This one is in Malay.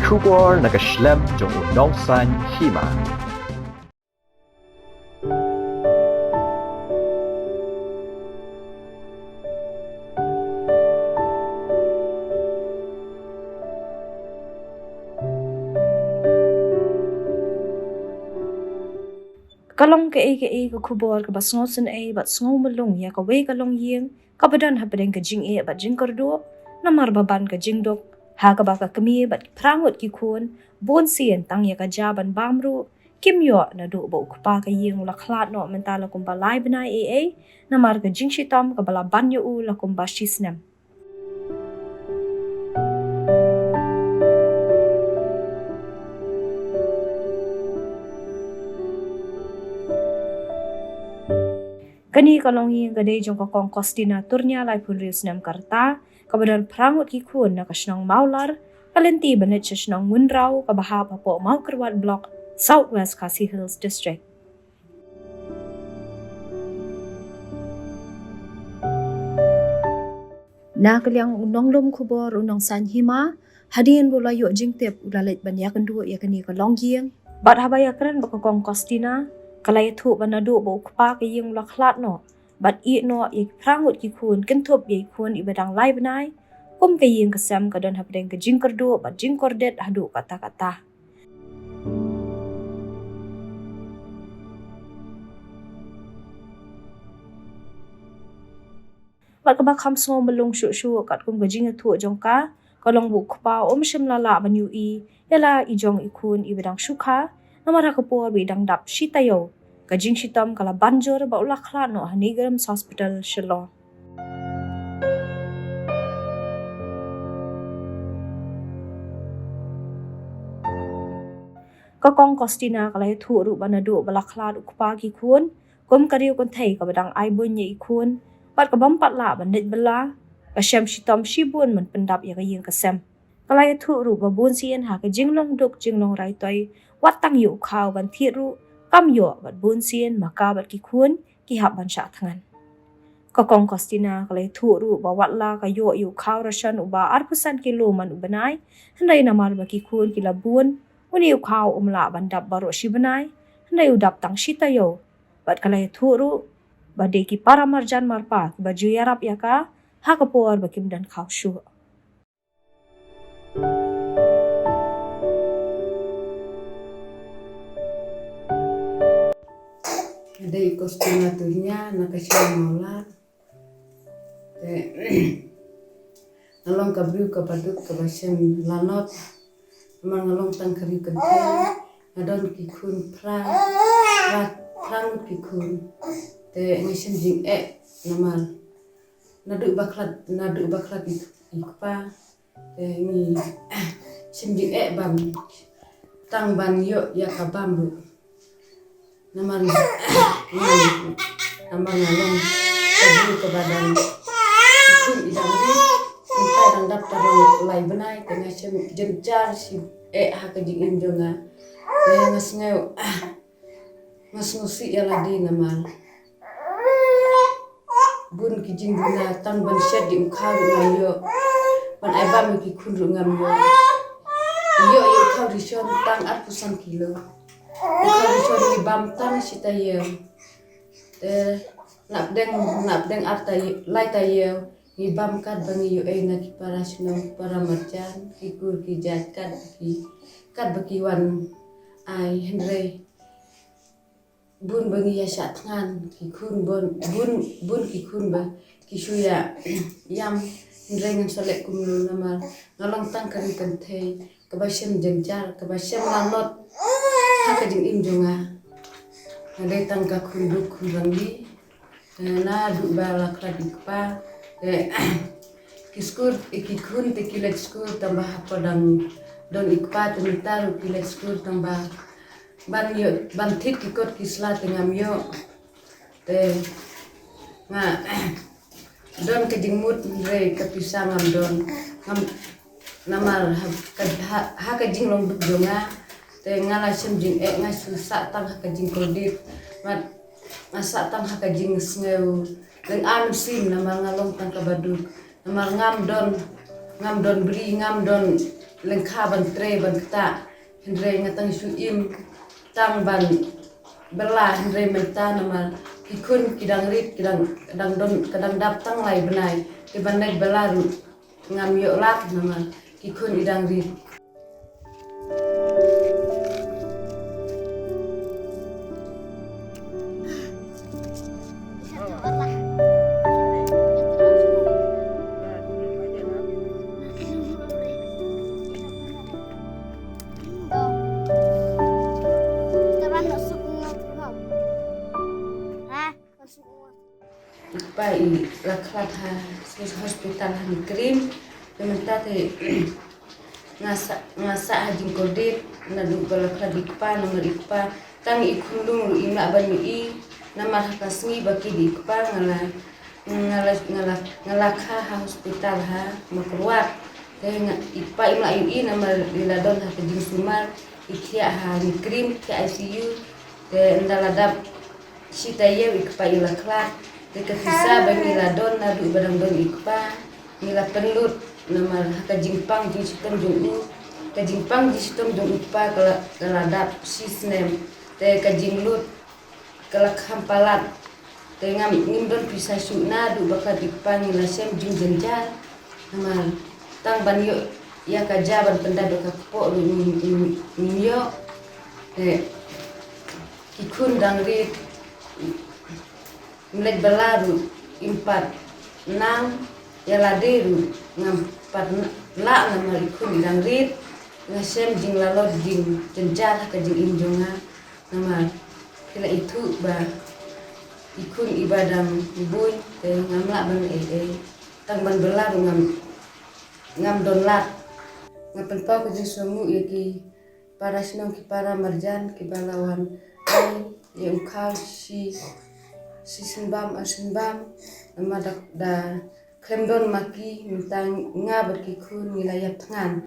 Kubor nakaslem jong unongsan hima. Kalong ke ka kubor ka basngo sun bat sngo melung ya ka we kalong yeng ka badan ha bedeng ka jing bat jing kordo namar baban ka jing dok ha ka ba ka kemi bat prangut ki kun bon sien tang ya ka jaban bamru kim yo na do bo pa ka yeng la khlat no mentala kum ba lai bna namar ka jing shitam ka bala ban yo u la kum ba shisnem. Kani kalong yung gade jong kakong kostina turnya lai pun rius nam karta, kabadan prangut ki kun na kasnong maular, kalenti banit siya sinong mundraw kabahap po Mau Kerwat Block, Southwest Khasi Hills District. Na kaliang unong lom kubor unong san hima, hadian bola yuk jingtip ulalit banyakan dua ya kani kalong yung, bat habaya keren bakakong kostina, kalay thu banado bo kpa ka yung laklat no bat I no I prangut ki kun kentup ye kun ibadang lai banai kum ka yung kasam ka don hapdeng ka jingkordo bat jingkordet hadu kata-kata bat ka bakham smo melung shu kat kum ka jing thu jongka kalong bu kpa shim lala ban yu I yala I jong I kun ibadang shuka namara kapor bidang dap shitayo kajing shitam kala banjor ba ulakla no Hanigram Hospital Shillong. Kakong kostina kala thu ru banado balakla ukpa ki kun kum kariu kon thai ka badang ai bun ye kun pat ka bampat la banit bala ka sham shitam shibun man pendap ya ka yeng ka sem kala thu ru ba bun sien ha ka jinglong duk jinglong rai toi watang yu khaw ban thi ru kam yo bat bun sien maka bat ki kun ki hap ban sha thangan kakong kostina kala thu ru ba watla ka yo yu khaw rashan uba 8% kilo man ubanai handai namar ba ki kun ki labun uni yu khaw umla ban dap baro shibanai handai udap tang shita yo bat kala thu ru ba de ki para marjan marpa ba ju yarap ya ka ha ka por ba kim dan khaw shu Ada kostina tuhnya nakasih maular ngalong kabriu kabadut kabasem lanot ngalong tang kariu kentil ngadon kikun prang kikun te ngisem jing namal nadu baklat ikpa te ni sim jing bam tang ban yo ya kabam naman ngalong kabriu kabadan ikun idang di entah dang daftar lai benai tengah sem jencar si ha ka jing injonga ngasngeu ngasngusi ya ladi namal bun ki jing buna tang ban shed di ukhaw ngam yo ban ai bam ki kun ru ngam yo ukhaw rishon tang 8% kilo ukhaw rishon ni bam tang sita yo napdeng arta lai ta yo ni bam kat bangi yo na ki para sinong para marjan ki kur ki jat kat baki wan ai henry bun bangi ya sat ngan ki kun bun ki kun ba ki suya yam henry ngan solek kumlu nama ngalong tang kari kantei kabasem jengjar kabasem lanot ha ka jing injonga ada tang ka kun duk rangi na du bala kladikpa kiskur ikikun te kilet skur tambah podang don ikpa temitar kilet skur tambah ban thit kikot kisla tengam yo te nga don kejingmut re kapisang ngam don ngam namar ha kajing long duk jonga te ngala sem jing ngai susah tang ha kajing kodit mat masa tang ha kajing sneu Leng sim nama ngalong tang kabaduk nama ngam don beri ngam don lengkha ban tre ban kta hendre ngatang su im tang ban bela hendre menta nama ikun kidang rit kidang don kadang dap tang lai benai ke ban naik bela ru ngam yo lak nama ikun idang rit. Pai laklat ha hospital ha krim menta te ngasa hajing kodit na du balaklat ikpa nomor ikpa tang ikundung ina ban i nama kasngi baki di ikpa ngalakha ha hospital ha makruat te ikpa ina i nama diladon ha kejing sumar ikhia ha krim ke ICU te ndaladap sitaye ikpa ilaklat dekat bisa bagi ladon nadu barang don ikpa nila penlut nama kajimpang di sistem jungu kajimpang di sistem jungu ikpa keladap sisnem te kajinglut kelak hampalat te ngimdon bisa su nadu bakat ikpa nila sem jung jenjar nama tang banyo ya kajaban pendada bekat po nimyo te ikun dangrit Mulai belaru impat nang ya laderu ngampat la nama ikun idang rit ngasem jing lalod jing jenjar ke jing injonga nama kila itu ba ikun ibadam ibuin te ngamla ban tang ban belaru ngam donlat ngapen pau ke jing sumu ya ki para sinong ki para marjan ki balawan ai ya ukau si sembam nama da kremdon maki mintang nga berkikun wilayah tangan.